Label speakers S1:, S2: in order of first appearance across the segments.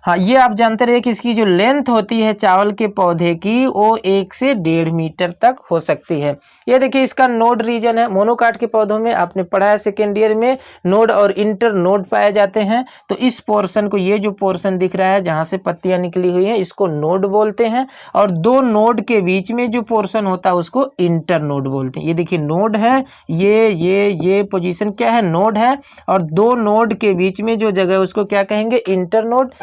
S1: हाँ, ये आप जानते रहिए कि इसकी जो लेंथ होती है चावल के पौधे की वो 1 से 1.5 मीटर तक हो सकती है। ये देखिए इसका नोड रीजन है। मोनोकाट के पौधों में आपने पढ़ा है सेकेंड ईयर में नोड और इंटर नोड पाए जाते हैं। तो इस पोर्शन को, ये जो पोर्शन दिख रहा है जहाँ से पत्तियां निकली हुई हैं, इसको नोड बोलते हैं। और दो नोड के बीच में जो पोर्शन होता है उसको इंटर नोड बोलते हैं। ये देखिए नोड है, ये पोजीशन क्या है, नोड है। और दो नोड के बीच में जो जगह है उसको क्या कहेंगे, इंटर नोड।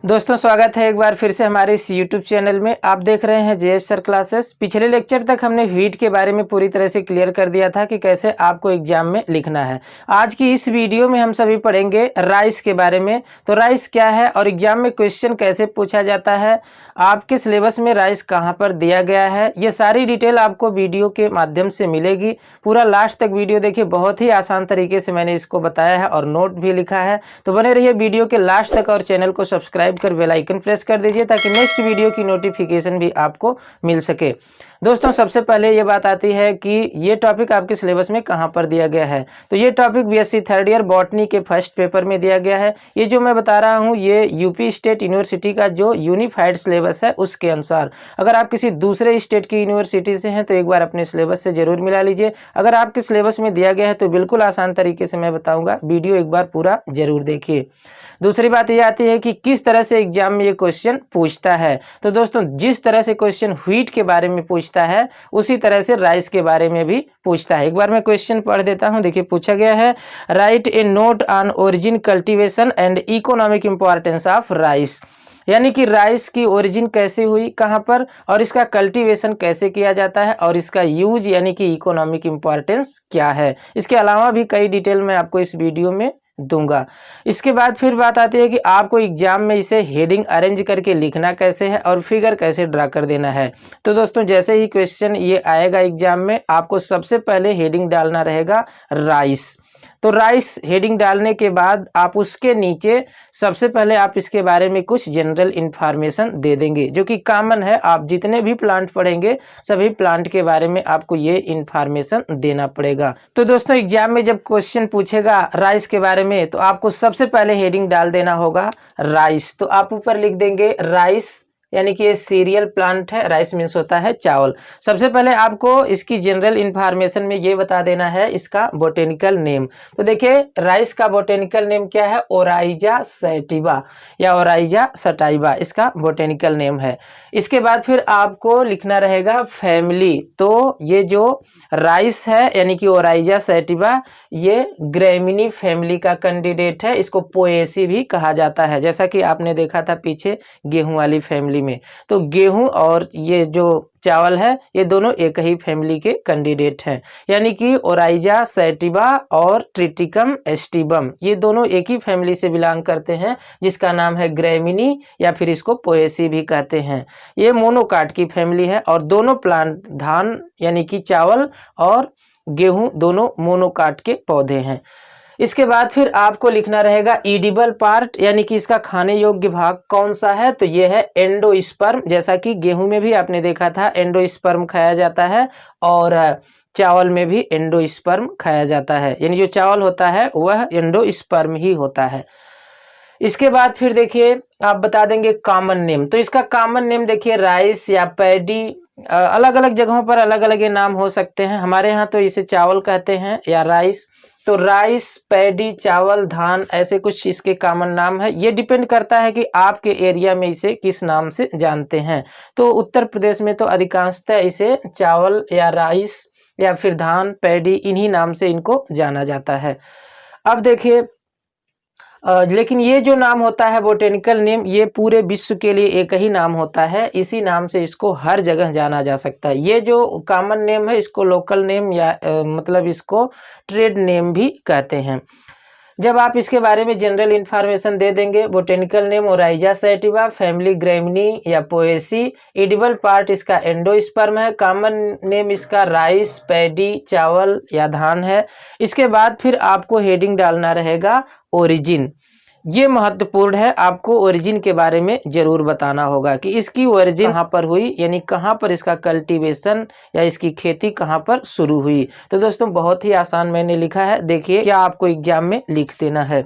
S1: दोस्तों स्वागत है एक बार फिर से हमारे इस YouTube चैनल में। आप देख रहे हैं जेएस सर क्लासेस। पिछले लेक्चर तक हमने व्हीट के बारे में पूरी तरह से क्लियर कर दिया था कि कैसे आपको एग्जाम में लिखना है। आज की इस वीडियो में हम सभी पढ़ेंगे राइस के बारे में। तो राइस क्या है और एग्जाम में क्वेश्चन कैसे पूछा जाता है, आपके सिलेबस में राइस कहाँ पर दिया गया है, ये सारी डिटेल आपको वीडियो के माध्यम से मिलेगी। पूरा लास्ट तक वीडियो देखिए, बहुत ही आसान तरीके से मैंने इसको बताया है और नोट भी लिखा है। तो बने रहिए वीडियो के लास्ट तक और चैनल को सब्सक्राइब कर बेल आइकन प्रेस कर दीजिए ताकि नेक्स्ट वीडियो की नोटिफिकेशन भी आपको मिल सके। दोस्तों सबसे पहले ये बात आती है कि ये टॉपिक आपके सिलेबस में कहाँ पर दिया गया है। तो ये topic BSc third year botany के फर्स्ट पेपर में दिया गया है। ये जो मैं बता रहा हूँ ये यूपी स्टेट यूनिवर्सिटी का जो यूनिफाइड सिलेबस है उसके अनुसार। अगर आप किसी दूसरे स्टेट की यूनिवर्सिटी से हैं तो एक बार अपने सिलेबस से जरूर मिला लीजिए। अगर आपके सिलेबस में दिया गया है तो बिल्कुल आसान तरीके से मैं बताऊंगा, वीडियो एक बार पूरा जरूर देखिए। दूसरी बात ये आती है कि किस तरह से एग्जाम में ये क्वेश्चन पूछता है। तो दोस्तों जिस तरह से क्वेश्चन व्हीट के बारे में पूछता है उसी तरह से राइस के बारे में भी पूछता है। एक बार मैं क्वेश्चन पढ़ देता हूं। देखिए पूछा गया है, right A note on origin, cultivation and economic importance of rice. यानी कि राइस की ओरिजिन कैसे हुई, कहाँ पर, और इसका कल्टीवेशन कैसे किया जाता है और इसका यूज यानी कि इकोनॉमिक इंपॉर्टेंस क्या है। इसके अलावा भी कई डिटेल मैं आपको इस वीडियो में दूंगा। इसके बाद फिर बात आती है कि आपको एग्जाम में इसे हेडिंग अरेंज करके लिखना कैसे है और फिगर कैसे ड्रा कर देना है। तो दोस्तों जैसे ही क्वेश्चन ये आएगा एग्जाम में, आपको सबसे पहले हेडिंग डालना रहेगा राइस। तो राइस हेडिंग डालने के बाद आप उसके नीचे सबसे पहले आप इसके बारे में कुछ जनरल इंफॉर्मेशन दे देंगे जो कि कॉमन है। आप जितने भी प्लांट पढ़ेंगे सभी प्लांट के बारे में आपको ये इंफॉर्मेशन देना पड़ेगा। तो दोस्तों एग्जाम में जब क्वेश्चन पूछेगा राइस के बारे में तो आपको सबसे पहले हेडिंग डाल देना होगा राइस। तो आप ऊपर लिख देंगे राइस, यानी कि ये सीरियल प्लांट है। राइस मीन्स होता है चावल। सबसे पहले आपको इसकी जनरल इंफॉर्मेशन में ये बता देना है इसका बोटेनिकल नेम। तो देखिए राइस का बोटेनिकल नेम क्या है, ओराइजा सैटिवा या ओराइजा सटाइवा इसका बोटेनिकल नेम है। इसके बाद फिर आपको लिखना रहेगा फैमिली। तो ये जो राइस है यानी कि ओराइजा सैटिवा ये ग्रेमिनी फैमिली का कैंडिडेट है। इसको पोएसी भी कहा जाता है, जैसा कि आपने देखा था पीछे गेहूं वाली फैमिली में। तो गेहूं और ये जो चावल है ये दोनों एक ही फैमिली के कैंडिडेट हैं, यानी कि ओराइजा सैटिवा और ट्रिटिकम एस्टिबम ये दोनों एक ही फैमिली से बिलोंग करते हैं जिसका नाम है ग्रेमिनी या फिर इसको पोएसी भी कहते हैं। ये मोनोकाट की फैमिली है और दोनों प्लांट धान यानी कि चावल और गेहूं दोनों मोनोकाट के पौधे हैं। इसके बाद फिर आपको लिखना रहेगा ईडिबल पार्ट, यानी कि इसका खाने योग्य भाग कौन सा है। तो ये है एंडोस्पर्म। जैसा कि गेहूं में भी आपने देखा था एंडोस्पर्म खाया जाता है और चावल में भी एंडोस्पर्म खाया जाता है, यानी जो चावल होता है वह एंडोस्पर्म ही होता है। इसके बाद फिर देखिए आप बता देंगे कॉमन नेम। तो इसका कॉमन नेम देखिए राइस या पैडी, अलग अलग जगहों पर अलग अलग ये नाम हो सकते हैं। हमारे यहाँ तो इसे चावल कहते हैं या राइस। तो राइस, पैडी, चावल, धान ऐसे कुछ इसके कॉमन नाम है। ये डिपेंड करता है कि आपके एरिया में इसे किस नाम से जानते हैं। तो उत्तर प्रदेश में तो अधिकांशतः इसे चावल या राइस या फिर धान, पैडी इन्हीं नाम से इनको जाना जाता है। अब देखिए लेकिन ये जो नाम होता है बोटेनिकल नेम ये पूरे विश्व के लिए एक ही नाम होता है। इसी नाम से इसको हर जगह जाना जा सकता है। ये जो कॉमन नेम है इसको लोकल नेम या मतलब इसको ट्रेड नेम भी कहते हैं। जब आप इसके बारे में जनरल इंफॉर्मेशन दे देंगे, botanical name Oryza sativa, family Gramineae या पोएसी, एडिबल पार्ट इसका एंडोस्पर्म है, कॉमन नेम इसका राइस, पैडी, चावल या धान है। इसके बाद फिर आपको हेडिंग डालना रहेगा ओरिजिन। ये महत्वपूर्ण है, आपको ओरिजिन के बारे में जरूर बताना होगा कि इसकी ओरिजिन कहाँ पर हुई, यानी कहाँ पर इसका कल्टीवेशन या इसकी खेती कहाँ पर शुरू हुई। तो दोस्तों बहुत ही आसान मैंने लिखा है, देखिए क्या आपको एग्जाम में लिख देना है।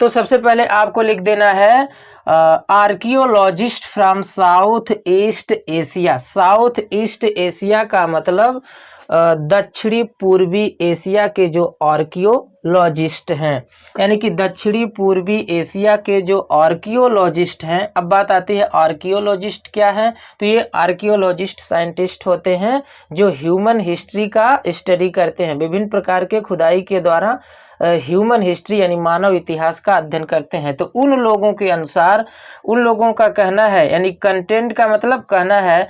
S1: तो सबसे पहले आपको लिख देना है archaeologist from south east Asia. South east Asia का मतलब दक्षिणी पूर्वी एशिया के जो आर्कियोलॉजिस्ट हैं, यानी कि दक्षिणी पूर्वी एशिया के जो आर्कियोलॉजिस्ट हैं। अब बात आती है आर्कियोलॉजिस्ट क्या है, तो ये आर्कियोलॉजिस्ट साइंटिस्ट होते हैं जो ह्यूमन हिस्ट्री का स्टडी करते हैं, विभिन्न प्रकार के खुदाई के द्वारा ह्यूमन हिस्ट्री यानी मानव इतिहास का अध्ययन करते हैं। तो उन लोगों के अनुसार, उन लोगों का कहना है, यानी कंटेंट का मतलब कहना है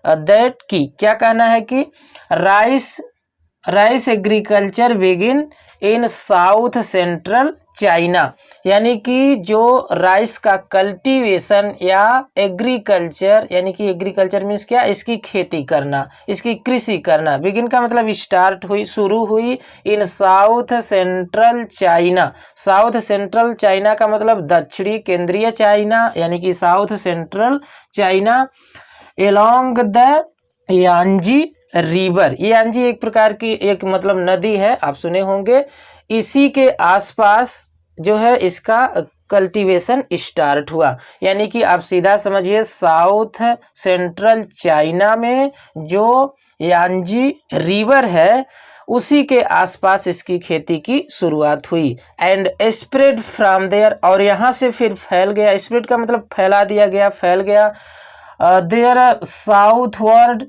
S1: दैट की, क्या कहना है कि rice agriculture begin in south central China, यानी कि जो राइस का कल्टीवेशन या एग्रीकल्चर, यानी कि एग्रीकल्चर मीन्स क्या, इसकी खेती करना, इसकी कृषि करना, बिगिन का मतलब स्टार्ट हुई, शुरू हुई, in south central China. South central China का मतलब दक्षिणी केंद्रीय चाइना, यानी कि south central China along the Yangtze river. ये यांजी एक प्रकार की एक मतलब नदी है, आप सुने होंगे। इसी के आसपास जो है इसका कल्टीवेशन स्टार्ट हुआ, यानी कि आप सीधा समझिए साउथ सेंट्रल चाइना में जो यांजी रिवर है उसी के आसपास इसकी खेती की शुरुआत हुई। एंड स्प्रेड फ्रॉम देयर, और यहाँ से फिर फैल गया, स्प्रेड का मतलब फैला दिया गया, फैल गया। देयर साउथवर्ड,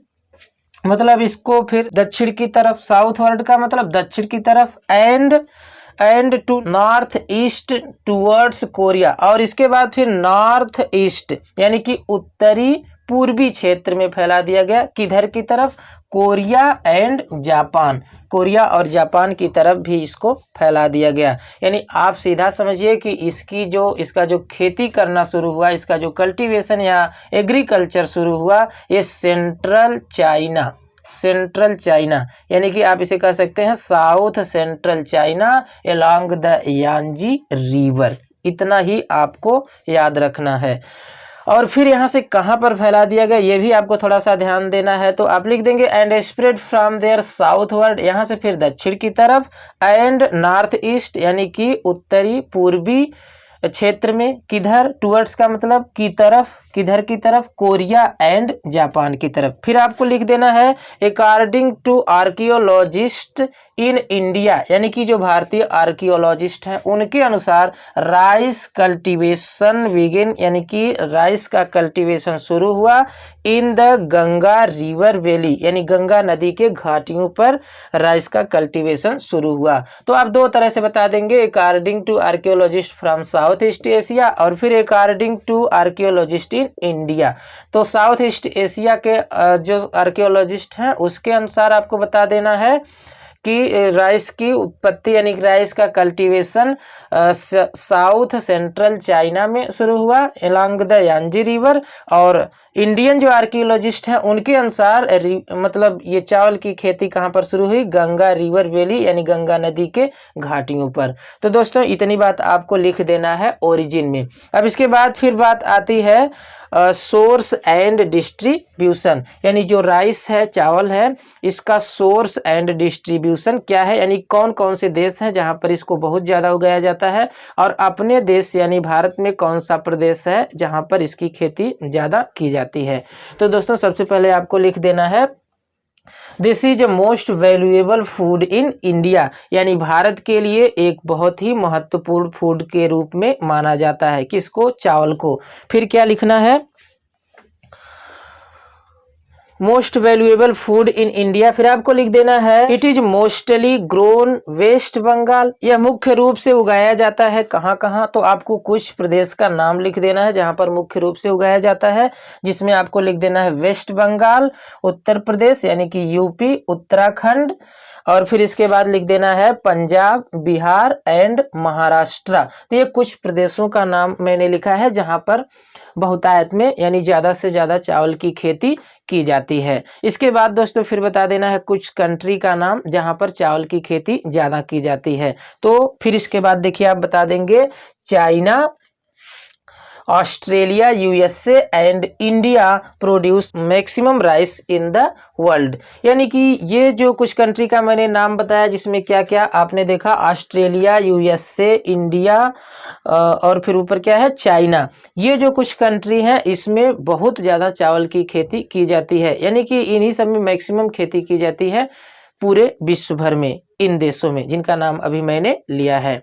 S1: मतलब इसको फिर दक्षिण की तरफ, साउथवर्ड का मतलब दक्षिण की तरफ, and to north east towards Korea, और इसके बाद फिर नॉर्थ ईस्ट यानी कि उत्तरी पूर्वी क्षेत्र में फैला दिया गया। किधर की तरफ, कोरिया एंड जापान, कोरिया और जापान की तरफ भी इसको फैला दिया गया। यानी आप सीधा समझिए कि इसका जो खेती करना शुरू हुआ, इसका जो कल्टीवेशन या एग्रीकल्चर शुरू हुआ, ये सेंट्रल चाइना, यानी कि आप इसे कह सकते हैं south central China along the Yangtze river. इतना ही आपको याद रखना है। और फिर यहाँ से कहाँ पर फैला दिया गया ये भी आपको थोड़ा सा ध्यान देना है। तो आप लिख देंगे and spread from there southward, यहाँ से फिर दक्षिण की तरफ, एंड नॉर्थ ईस्ट यानी कि उत्तरी पूर्वी क्षेत्र में, किधर, टूवर्ड्स का मतलब की तरफ, किधर की तरफ, कोरिया एंड जापान की तरफ। फिर आपको लिख देना है according to archaeologist in India, यानी कि जो भारतीय आर्कियोलॉजिस्ट हैं उनके अनुसार राइस कल्टीवेशन बिगिन, यानी कि राइस का कल्टीवेशन शुरू हुआ in the Ganga river valley, यानी गंगा नदी के घाटियों पर राइस का कल्टीवेशन शुरू हुआ। तो आप दो तरह से बता देंगे, according to archaeologist from south east Asia और फिर according to archaeologist in India. तो साउथ ईस्ट एशिया के जो आर्कियोलॉजिस्ट हैं उसके अनुसार आपको बता देना है कि राइस की उत्पत्ति यानी राइस का कल्टीवेशन साउथ सेंट्रल चाइना में शुरू हुआ एलोंग द यांजी रिवर, और इंडियन जो आर्कियोलॉजिस्ट हैं उनके अनुसार मतलब ये चावल की खेती कहाँ पर शुरू हुई, गंगा रिवर वैली यानी गंगा नदी के घाटियों पर। तो दोस्तों इतनी बात आपको लिख देना है ओरिजिन में। अब इसके बाद फिर बात आती है सोर्स एंड डिस्ट्रीब्यूशन, यानी जो राइस है, चावल है, इसका सोर्स एंड डिस्ट्रीब्यूशन क्या है, यानी कौन कौन से देश हैं जहां पर इसको बहुत ज़्यादा उगाया जाता है, और अपने देश यानी भारत में कौन सा प्रदेश है जहां पर इसकी खेती ज़्यादा की जाती है। तो दोस्तों सबसे पहले आपको लिख देना है this is most valuable food in India, यानी भारत के लिए एक बहुत ही महत्वपूर्ण फूड के रूप में माना जाता है, किसको, चावल को। फिर क्या लिखना है, most valuable food in India. फिर आपको लिख देना है it is mostly grown West Bengal, यह मुख्य रूप से उगाया जाता है कहाँ कहाँ, तो आपको कुछ प्रदेश का नाम लिख देना है जहाँ पर मुख्य रूप से उगाया जाता है, जिसमें आपको लिख देना है वेस्ट बंगाल, उत्तर प्रदेश यानी कि यूपी, उत्तराखंड, और फिर इसके बाद लिख देना है पंजाब, बिहार एंड महाराष्ट्र। तो ये कुछ प्रदेशों का नाम मैंने लिखा है जहाँ पर बहुतायत में यानी ज़्यादा से ज़्यादा चावल की खेती की जाती है। इसके बाद दोस्तों फिर बता देना है कुछ कंट्री का नाम जहाँ पर चावल की खेती ज़्यादा की जाती है। तो फिर इसके बाद देखिए आप बता देंगे China, Australia, USA and India produce maximum rice in the world. यानी कि ये जो कुछ कंट्री का मैंने नाम बताया जिसमें क्या क्या आपने देखा, ऑस्ट्रेलिया, यूएसए, इंडिया और फिर ऊपर क्या है चाइना। ये जो कुछ कंट्री हैं इसमें बहुत ज़्यादा चावल की खेती की जाती है, यानी कि इन्हीं सब में मैक्सिमम खेती की जाती है पूरे विश्व भर में, इन देशों में जिनका नाम अभी मैंने लिया है।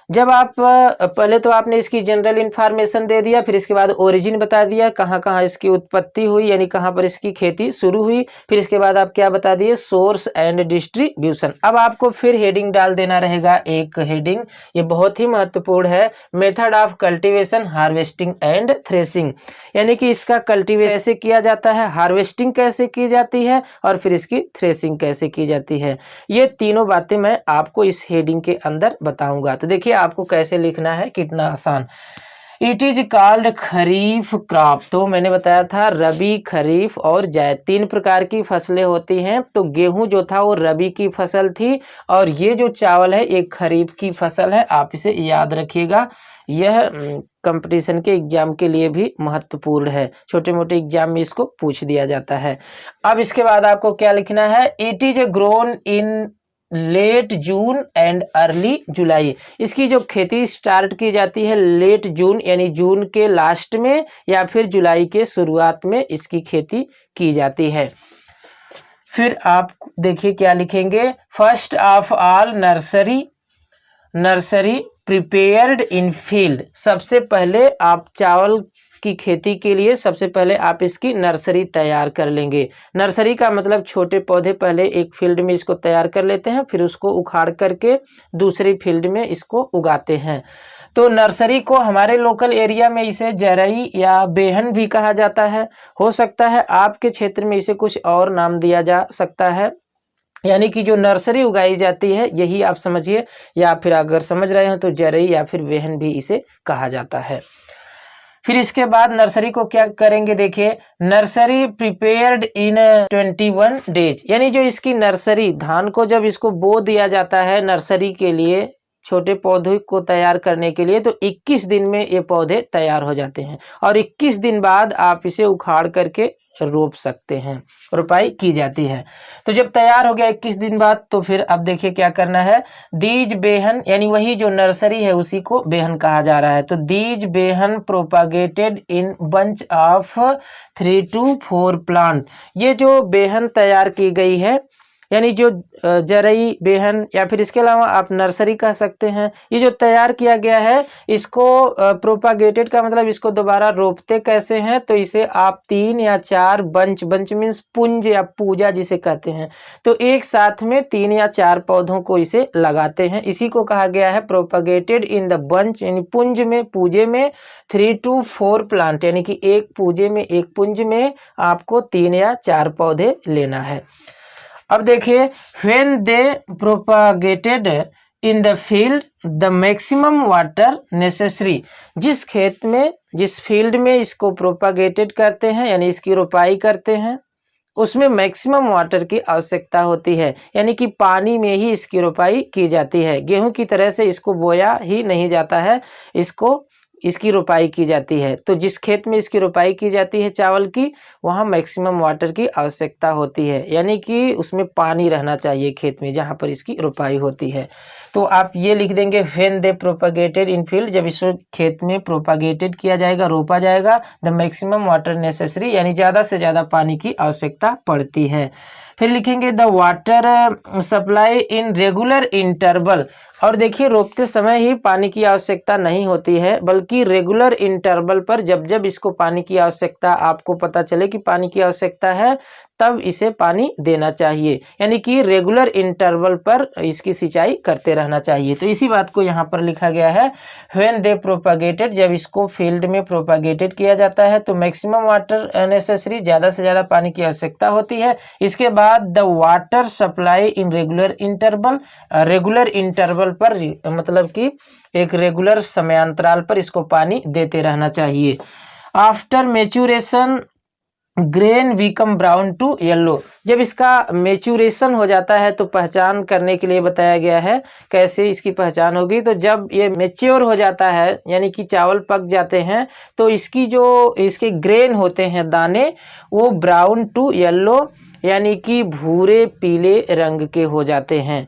S1: जब आप पहले तो आपने इसकी जनरल इन्फॉर्मेशन दे दिया, फिर इसके बाद ओरिजिन बता दिया, कहाँ कहाँ इसकी उत्पत्ति हुई यानी कहाँ पर इसकी खेती शुरू हुई, फिर इसके बाद आप क्या बता दिए, सोर्स एंड डिस्ट्रीब्यूशन। अब आपको फिर हेडिंग डाल देना रहेगा, एक हेडिंग ये बहुत ही महत्वपूर्ण है, method of cultivation, harvesting and threshing. यानी कि इसका कल्टीवेशन कैसे किया जाता है, हार्वेस्टिंग कैसे की जाती है और फिर इसकी थ्रेसिंग कैसे की जाती है, ये तीनों बातें मैं आपको इस हेडिंग के अंदर बताऊंगा। तो देखिए आपको कैसे लिखना है, कितना आसान। It is called kharif crop. तो मैंने बताया था रबी, खरीफ और जायद तीन प्रकार की फसलें होती हैं। तो गेहूं जो था वो रबी की फसल थी और ये जो चावल है एक खरीफ की फसल है, आप इसे याद रखिएगा। यह कंपटीशन के एग्जाम के लिए भी महत्वपूर्ण है, छोटे मोटे एग्जाम में इसको पूछ दिया जाता है। अब इसके बाद आपको क्या लिखना है, it is grown in late June and early July. इसकी जो खेती स्टार्ट की जाती है लेट जून यानी जून के लास्ट में या फिर जुलाई के शुरुआत में इसकी खेती की जाती है। फिर आप देखिए क्या लिखेंगे, first of all nursery prepared in field. सबसे पहले आप चावल की खेती के लिए सबसे पहले आप इसकी नर्सरी तैयार कर लेंगे। नर्सरी का मतलब छोटे पौधे पहले एक फील्ड में इसको तैयार कर लेते हैं, फिर उसको उखाड़ करके दूसरी फील्ड में इसको उगाते हैं। तो नर्सरी को हमारे लोकल एरिया में इसे जरई या बेहन भी कहा जाता है। हो सकता है आपके क्षेत्र में इसे कुछ और नाम दिया जा सकता है, यानी कि जो नर्सरी उगाई जाती है यही आप समझिए, या फिर अगर समझ रहे हो तो जरई या फिर बेहन भी इसे कहा जाता है। फिर इसके बाद नर्सरी को क्या करेंगे, देखिए नर्सरी प्रिपेयर्ड इन 21 डेज। यानी जो इसकी नर्सरी, धान को जब इसको बो दिया जाता है नर्सरी के लिए, छोटे पौधे को तैयार करने के लिए, तो 21 दिन में ये पौधे तैयार हो जाते हैं और 21 दिन बाद आप इसे उखाड़ करके रोप सकते हैं, रोपाई की जाती है। तो जब तैयार हो गया 21 दिन बाद, तो फिर अब देखिए क्या करना है, दीज बेहन यानी वही जो नर्सरी है उसी को बेहन कहा जा रहा है। तो दीज बेहन propagated in bunch of 3 to 4 plant. ये जो बेहन तैयार की गई है यानी जो जरई बेहन या फिर इसके अलावा आप नर्सरी कह सकते हैं, ये जो तैयार किया गया है इसको प्रोपागेटेड का मतलब इसको दोबारा रोपते कैसे हैं, तो इसे आप 3 या 4 बंच मीन्स पुंज या पूजा जिसे कहते हैं, तो एक साथ में 3 या 4 पौधों को इसे लगाते हैं। इसी को कहा गया है प्रोपागेटेड इन द बंच, यानी पुंज में, पूजे में 3 to 4 प्लांट, यानी कि एक पूजे में, एक पुंज में आपको 3 या 4 पौधे लेना है। अब देखिए when they propagated in the field the maximum water necessary। जिस खेत में, जिस फील्ड में इसको प्रोपागेटेड करते हैं यानी इसकी रोपाई करते हैं, उसमें मैक्सिमम वाटर की आवश्यकता होती है, यानी कि पानी में ही इसकी रोपाई की जाती है। गेहूं की तरह से इसको बोया ही नहीं जाता है, इसकी रोपाई की जाती है। तो जिस खेत में इसकी रोपाई की जाती है चावल की, वहाँ मैक्सिमम वाटर की आवश्यकता होती है, यानी कि उसमें पानी रहना चाहिए खेत में जहाँ पर इसकी रोपाई होती है। तो आप ये लिख देंगे when they propagated in field, जब इस खेत में प्रोपागेटेड किया जाएगा, रोपा जाएगा, द मैक्सिमम वाटर नेसेसरी यानी ज़्यादा से ज़्यादा पानी की आवश्यकता पड़ती है। फिर लिखेंगे the water supply in regular interval. और देखिए रोपते समय ही पानी की आवश्यकता नहीं होती है, बल्कि रेगुलर इंटरवल पर जब जब इसको पानी की आवश्यकता आपको पता चले कि पानी की आवश्यकता है, तब इसे पानी देना चाहिए, यानी कि रेगुलर इंटरवल पर इसकी सिंचाई करते रहना चाहिए। तो इसी बात को यहाँ पर लिखा गया है व्हेन दे प्रोपागेटेड, जब इसको फील्ड में प्रोपागेटेड किया जाता है तो मैक्सिमम वाटर नेसेसरी, ज़्यादा से ज़्यादा पानी की आवश्यकता होती है। इसके बाद the water supply in regular interval, regular interval पर मतलब कि एक रेगुलर समयांतराल पर इसको पानी देते रहना चाहिए। After maturation grain become brown to yellow. जब इसका मेचूरेशन हो जाता है तो पहचान करने के लिए बताया गया है कैसे इसकी पहचान होगी। तो जब ये मेच्योर हो जाता है यानी कि चावल पक जाते हैं तो इसकी जो इसके ग्रेन होते हैं दाने वो ब्राउन टू येलो यानी कि भूरे पीले रंग के हो जाते हैं,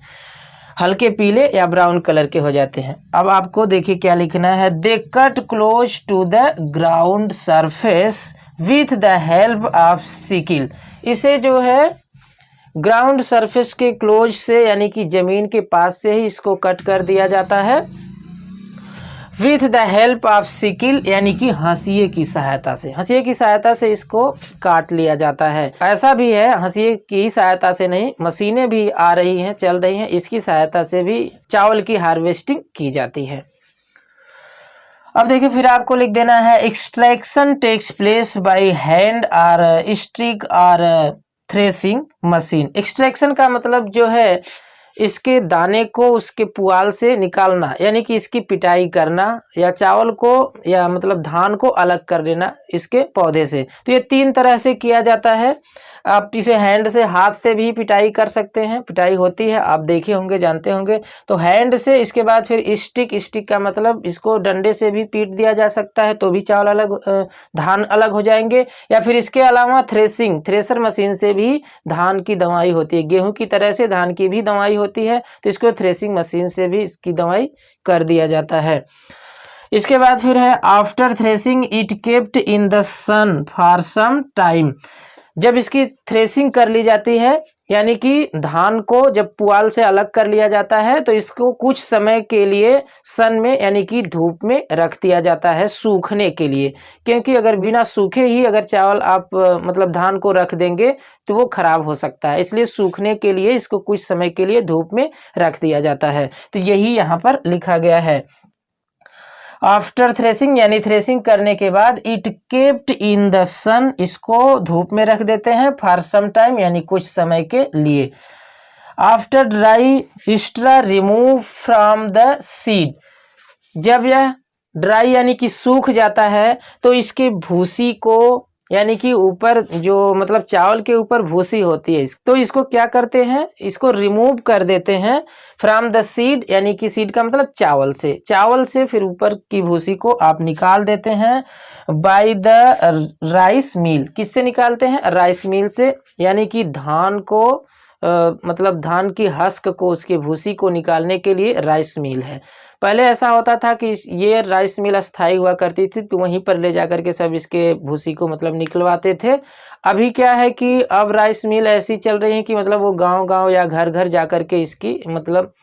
S1: हल्के पीले या ब्राउन कलर के हो जाते हैं। अब आपको देखिए क्या लिखना है, they cut close to the ground surface with the help of sickle. इसे जो है ग्राउंड सरफेस के क्लोज से यानी कि जमीन के पास से ही इसको कट कर दिया जाता है with the help of sickle यानी कि हंसिए की सहायता से। हंसिए की सहायता से इसको काट लिया जाता है। ऐसा भी है हंसिए की सहायता से नहीं, मशीनें भी आ रही हैं, चल रही हैं, इसकी सहायता से भी चावल की हार्वेस्टिंग की जाती है। अब देखिए फिर आपको लिख देना है, extraction takes place by hand और स्टिक और थ्रेसिंग मशीन। एक्सट्रैक्शन का मतलब जो है इसके दाने को उसके पुआल से निकालना यानी कि इसकी पिटाई करना या चावल को या मतलब धान को अलग कर देना इसके पौधे से। तो ये 3 तरह से किया जाता है। आप इसे हैंड से, हाथ से भी पिटाई कर सकते हैं, पिटाई होती है, आप देखे होंगे, जानते होंगे। तो हैंड से, इसके बाद फिर स्टिक का मतलब इसको डंडे से भी पीट दिया जा सकता है तो भी चावल अलग, धान अलग हो जाएंगे। या फिर इसके अलावा थ्रेसर मशीन से भी धान की दवाई होती है, गेहूं की तरह से धान की भी दवाई होती है तो इसको थ्रेसिंग मशीन से भी इसकी दवाई कर दिया जाता है। इसके बाद फिर है, after threshing it kept in the sun for some time. जब इसकी थ्रेसिंग कर ली जाती है यानी कि धान को जब पुआल से अलग कर लिया जाता है तो इसको कुछ समय के लिए सन में यानी कि धूप में रख दिया जाता है सूखने के लिए, क्योंकि अगर बिना सूखे ही अगर चावल आप मतलब धान को रख देंगे तो वो खराब हो सकता है, इसलिए सूखने के लिए इसको कुछ समय के लिए धूप में रख दिया जाता है। तो यही यहाँ पर लिखा गया है, आफ्टर थ्रेसिंग यानी थ्रेसिंग करने के बाद इट केप्ट इन द सन, इसको धूप में रख देते हैं, फॉर सम टाइम यानी कुछ समय के लिए। After dry straw remove from the seed, जब यह ड्राई यानी कि सूख जाता है तो इसके भूसी को यानी कि ऊपर जो मतलब चावल के ऊपर भूसी होती है तो इसको क्या करते हैं, इसको रिमूव कर देते हैं फ्रॉम द सीड यानी कि सीड का मतलब चावल से फिर ऊपर की भूसी को आप निकाल देते हैं बाय द राइस मिल। किससे निकालते हैं, राइस मिल से, यानी कि धान को मतलब धान की हस्क को, उसकी भूसी को निकालने के लिए राइस मिल है। पहले ऐसा होता था कि ये राइस मिल अस्थायी हुआ करती थी तो वहीं पर ले जाकर के सब इसके भूसी को मतलब निकलवाते थे। अभी क्या है कि अब राइस मिल ऐसी चल रही है कि मतलब वो गांव-गांव या घर-घर जाकर के इसकी मतलब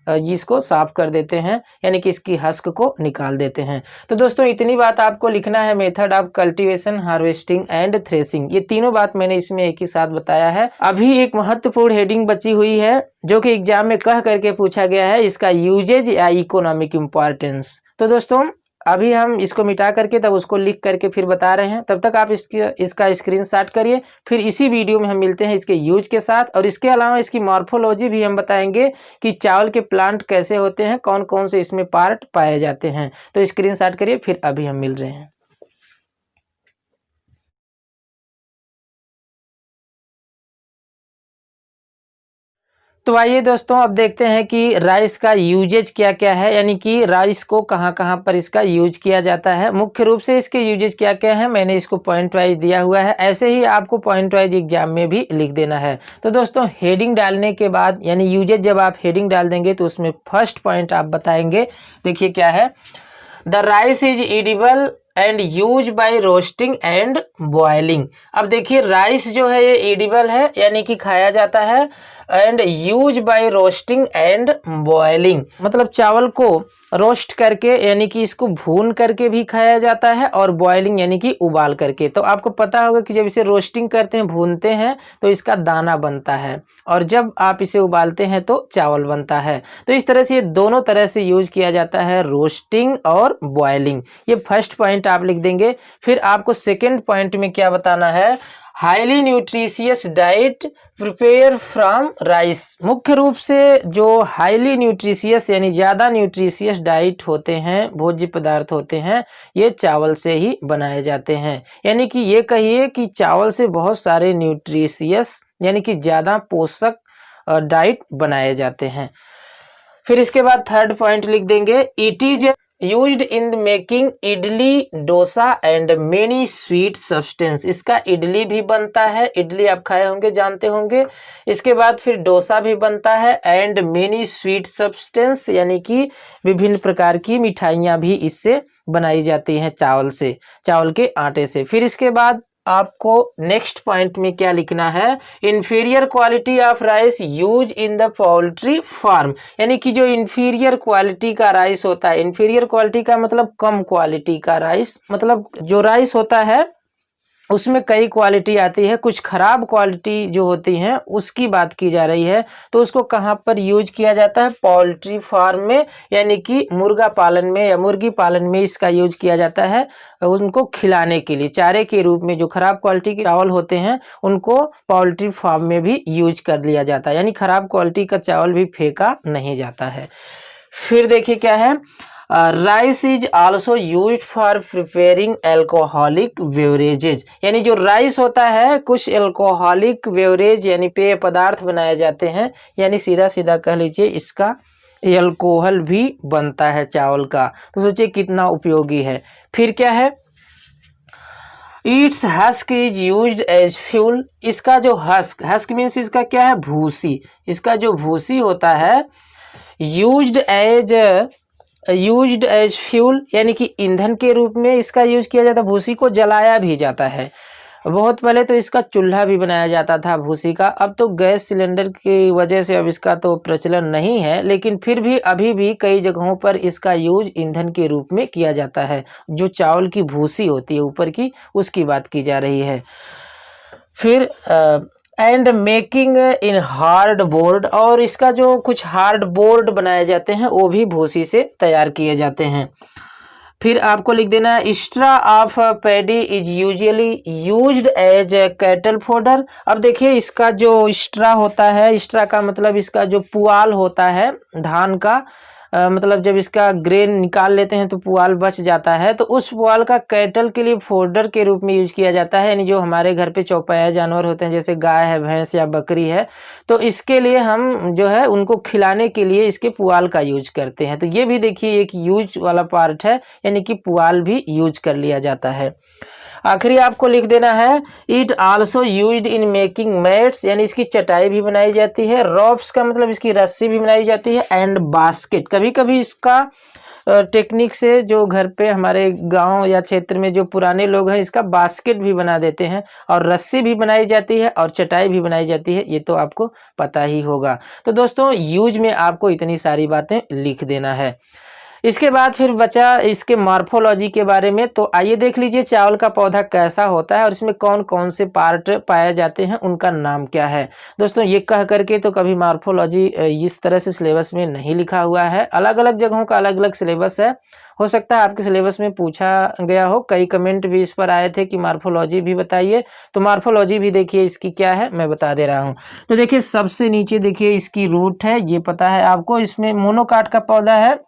S1: इसको साफ कर देते हैं यानी कि इसकी हस्क को निकाल देते हैं। तो दोस्तों इतनी बात आपको लिखना है, method of cultivation, harvesting and threshing, ये तीनों बात मैंने इसमें एक ही साथ बताया है। अभी एक महत्वपूर्ण हेडिंग बची हुई है जो कि एग्जाम में कह करके पूछा गया है, इसका यूजेज या इकोनॉमिक इम्पोर्टेंस। तो दोस्तों अभी हम इसको मिटा करके तब उसको लिख करके फिर बता रहे हैं, तब तक आप इसका स्क्रीनशॉट करिए। फिर इसी वीडियो में हम मिलते हैं इसके यूज के साथ, और इसके अलावा इसकी मॉर्फोलॉजी भी हम बताएंगे कि चावल के प्लांट कैसे होते हैं, कौन कौन से इसमें पार्ट पाए जाते हैं। तो स्क्रीनशॉट करिए, फिर अभी हम मिल रहे हैं। तो आइए दोस्तों अब देखते हैं कि राइस का यूजेज क्या क्या है, यानी कि राइस को कहाँ कहाँ पर इसका यूज किया जाता है। मुख्य रूप से इसके यूजेज क्या क्या है मैंने इसको पॉइंट वाइज दिया हुआ है, ऐसे ही आपको पॉइंट वाइज एग्जाम में भी लिख देना है। तो दोस्तों हेडिंग डालने के बाद यानी यूजेज जब आप हेडिंग डाल देंगे तो उसमें फर्स्ट पॉइंट आप बताएंगे, देखिए क्या है, the rice is edible and use by roasting and boiling. अब देखिए राइस जो है ये एडिबल है यानी कि खाया जाता है, and use by roasting and boiling मतलब चावल को रोस्ट करके यानी कि इसको भून करके भी खाया जाता है, और बॉइलिंग यानी कि उबाल करके। तो आपको पता होगा कि जब इसे रोस्टिंग करते हैं, भूनते हैं तो इसका दाना बनता है, और जब आप इसे उबालते हैं तो चावल बनता है। तो इस तरह से ये दोनों तरह से यूज किया जाता है, रोस्टिंग और बॉइलिंग। ये फर्स्ट पॉइंट आप लिख देंगे। फिर आपको सेकेंड पॉइंट में क्या बताना है, highly nutritious diet prepare from rice. मुख्य रूप से जो हाईली न्यूट्रिशियस यानी ज़्यादा न्यूट्रिशियस डाइट होते हैं, भोज्य पदार्थ होते हैं, ये चावल से ही बनाए जाते हैं। यानी कि ये कहिए कि चावल से बहुत सारे न्यूट्रिशियस यानी कि ज़्यादा पोषक डाइट बनाए जाते हैं। फिर इसके बाद थर्ड पॉइंट लिख देंगे, it is used in making idli, dosa and many sweet substance. इसका इडली भी बनता है, इडली आप खाए होंगे, जानते होंगे। इसके बाद फिर डोसा भी बनता है एंड मेनी स्वीट सब्सटेंस यानी कि विभिन्न प्रकार की मिठाइयाँ भी इससे बनाई जाती हैं चावल से, चावल के आटे से। फिर इसके बाद आपको नेक्स्ट पॉइंट में क्या लिखना है, inferior quality of rice use in the poultry farm. यानी कि जो इन्फीरियर क्वालिटी का राइस होता है, इन्फीरियर क्वालिटी का मतलब कम क्वालिटी का राइस, मतलब जो राइस होता है उसमें कई क्वालिटी आती है, कुछ खराब क्वालिटी जो होती हैं उसकी बात की जा रही है। तो उसको कहाँ पर यूज किया जाता है, पोल्ट्री फार्म में, यानी कि मुर्गा पालन में या मुर्गी पालन में इसका यूज किया जाता है। उनको खिलाने के लिए चारे के रूप में जो खराब क्वालिटी के चावल होते हैं उनको पोल्ट्री फार्म में भी यूज कर लिया जाता है, यानी खराब क्वालिटी का चावल भी फेंका नहीं जाता है। फिर देखिए क्या है, rice is also use for preparing alcoholic beverages. यानी जो राइस होता है कुछ एल्कोहलिक बेवरेज यानी पेय पदार्थ बनाए जाते हैं, यानी सीधा सीधा कह लीजिए इसका एल्कोहल भी बनता है चावल का। तो सोचिए कितना उपयोगी है। फिर क्या है, its husk is used as fuel. इसका जो हस्क, हस्क मीन्स इसका क्या है, भूसी। इसका जो भूसी होता है यूज्ड एज फ्यूल यानी कि ईंधन के रूप में इसका यूज किया जाता है। भूसी को जलाया भी जाता है। बहुत पहले तो इसका चूल्हा भी बनाया जाता था भूसी का। अब तो गैस सिलेंडर की वजह से अब इसका तो प्रचलन नहीं है, लेकिन फिर भी अभी भी कई जगहों पर इसका यूज ईंधन के रूप में किया जाता है। जो चावल की भूसी होती है ऊपर की, उसकी बात की जा रही है। फिर and making in hard board, और इसका जो कुछ हार्ड बोर्ड बनाए जाते हैं वो भी भूसी से तैयार किए जाते हैं। फिर आपको लिख देना है, straw of paddy is usually used as cattle fodder. अब देखिए इसका जो स्ट्रा होता है, स्ट्रा का मतलब इसका जो पुआल होता है धान का, मतलब जब इसका ग्रेन निकाल लेते हैं तो पुआल बच जाता है, तो उस पुआल का कैटल के लिए फोडर के रूप में यूज किया जाता है। यानी जो हमारे घर पे चौपाया जानवर होते हैं जैसे गाय है, भैंस या बकरी है, तो इसके लिए हम जो है उनको खिलाने के लिए इसके पुआल का यूज करते हैं। तो ये भी देखिए एक यूज वाला पार्ट है, यानी कि पुआल भी यूज कर लिया जाता है। आखिरी आपको लिख देना है, it also used in making mats, यानी इसकी चटाई भी बनाई जाती है। रॉप्स का मतलब इसकी रस्सी भी बनाई जाती है। एंड बास्केट, कभी कभी इसका टेक्निक से जो घर पे हमारे गांव या क्षेत्र में जो पुराने लोग हैं इसका बास्केट भी बना देते हैं, और रस्सी भी बनाई जाती है और चटाई भी बनाई जाती है, ये तो आपको पता ही होगा। तो दोस्तों यूज में आपको इतनी सारी बातें लिख देना है। इसके बाद फिर बचा इसके मॉर्फोलॉजी के बारे में। तो आइए देख लीजिए चावल का पौधा कैसा होता है और इसमें कौन कौन से पार्ट पाए जाते हैं, उनका नाम क्या है। दोस्तों ये कह करके तो कभी मॉर्फोलॉजी इस तरह से सिलेबस में नहीं लिखा हुआ है, अलग अलग जगहों का अलग अलग सिलेबस है। हो सकता है आपके सिलेबस में पूछा गया हो, कई कमेंट भी इस पर आए थे कि मॉर्फोलॉजी भी बताइए। तो मॉर्फोलॉजी भी देखिए इसकी क्या है, मैं बता दे रहा हूँ। तो देखिए सबसे नीचे देखिए इसकी रूट है, ये पता है आपको। इसमें मोनोकाट का पौधा है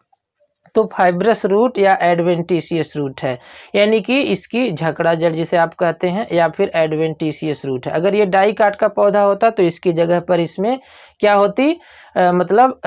S1: तो फाइब्रस रूट या एडवेंटिशियस रूट है, यानी कि इसकी झकड़ा जड़ जिसे आप कहते हैं, या फिर एडवेंटिशियस रूट है। अगर ये डाई काट का पौधा होता तो इसकी जगह पर इसमें क्या होती, मतलब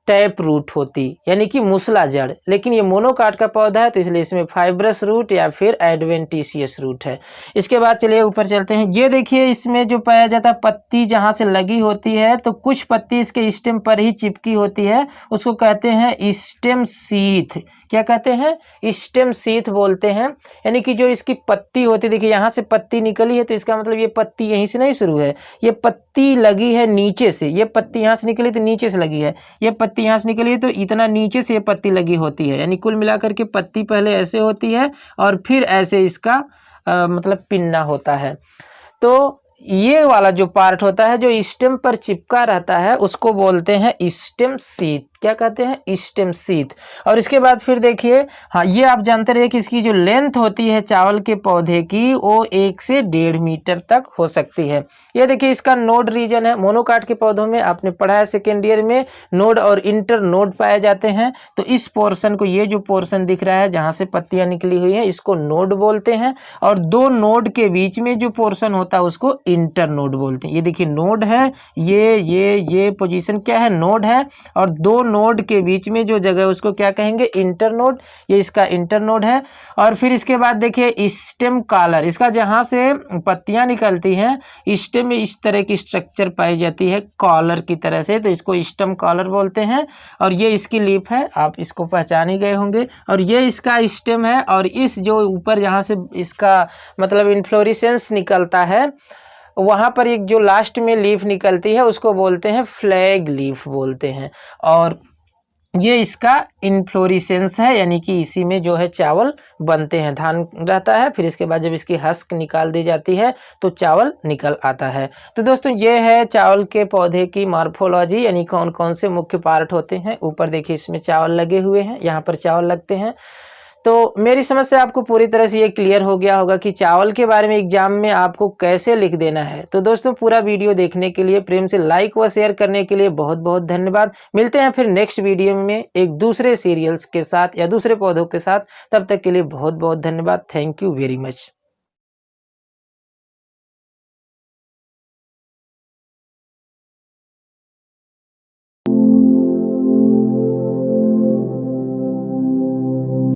S1: टैप रूट होती, यानी कि मूसला जड़। लेकिन ये मोनोकाट का पौधा है तो इसलिए इसमें फाइब्रस रूट या फिर एडवेंटिशियस रूट है। इसके बाद चलिए ऊपर चलते हैं। ये देखिए इसमें जो पाया जाता है पत्ती जहाँ से लगी होती है, तो कुछ पत्ती इसके स्टेम पर ही चिपकी होती है, उसको कहते हैं स्टेम सीथ। क्या कहते हैं, स्टेम सीथ बोलते हैं। यानी कि जो इसकी पत्ती होती है, देखिए यहाँ से पत्ती निकली है तो इसका मतलब ये पत्ती यहीं से नहीं शुरू है, ये पत्ती लगी है नीचे से। ये पत्ती यहाँ से निकली तो नीचे से लगी है, ये पत्ती यहाँ से निकली है तो इतना नीचे से ये पत्ती लगी होती है। यानी कुल मिलाकर के पत्ती पहले ऐसे होती है और फिर ऐसे इसका मतलब पिन्ना होता है। तो ये वाला जो पार्ट होता है जो स्टेम पर चिपका रहता है उसको बोलते हैं स्टेम सीथ। क्या कहते हैं, स्टेम शीथ। और इसके बाद फिर देखिए, हाँ ये आप जानते रहिए कि इसकी जो लेंथ होती है चावल के पौधे की वो 1 से 1.5 मीटर तक हो सकती है। ये देखिए इसका नोड रीजन है। मोनोकाट के पौधों में आपने पढ़ा है सेकेंड ईयर में, नोड और इंटर नोड पाए जाते हैं। तो इस पोर्शन को, ये जो पोर्शन दिख रहा है जहाँ से पत्तियां निकली हुई हैं, इसको नोड बोलते हैं। और दो नोड के बीच में जो पोर्शन होता है उसको इंटर नोड बोलते हैं। ये देखिए नोड है, ये पोजीशन क्या है, नोड है। और दो नोड के बीच में जो जगह है उसको क्या कहेंगे, इंटर नोड। ये इसका इंटर नोड है। और फिर इसके बाद देखिए स्टेम कॉलर, इसका जहाँ से पत्तियां निकलती हैं स्टेम में इस तरह की स्ट्रक्चर पाई जाती है कॉलर की तरह से, तो इसको स्टेम कॉलर बोलते हैं। और ये इसकी लीफ है, आप इसको पहचान ही गए होंगे। और ये इसका स्टेम है। और इस जो ऊपर जहाँ से इसका मतलब इन्फ्लोरेसेंस निकलता है वहाँ पर एक जो लास्ट में लीफ निकलती है उसको बोलते हैं फ्लैग लीफ बोलते हैं। और ये इसका इन्फ्लोरेसेंस है, यानी कि इसी में जो है चावल बनते हैं, धान रहता है। फिर इसके बाद जब इसकी हस्क निकाल दी जाती है तो चावल निकल आता है। तो दोस्तों ये है चावल के पौधे की मॉर्फोलॉजी, यानी कौन कौन से मुख्य पार्ट होते हैं। ऊपर देखिए इसमें चावल लगे हुए हैं, यहाँ पर चावल लगते हैं। तो मेरी समझ से आपको पूरी तरह से ये क्लियर हो गया होगा कि चावल के बारे में एग्जाम में आपको कैसे लिख देना है। तो दोस्तों पूरा वीडियो देखने के लिए, प्रेम से लाइक व शेयर करने के लिए बहुत बहुत धन्यवाद। मिलते हैं फिर नेक्स्ट वीडियो में एक दूसरे सीरियल्स के साथ या दूसरे पौधों के साथ। तब तक के लिए बहुत बहुत धन्यवाद। Thank you very much.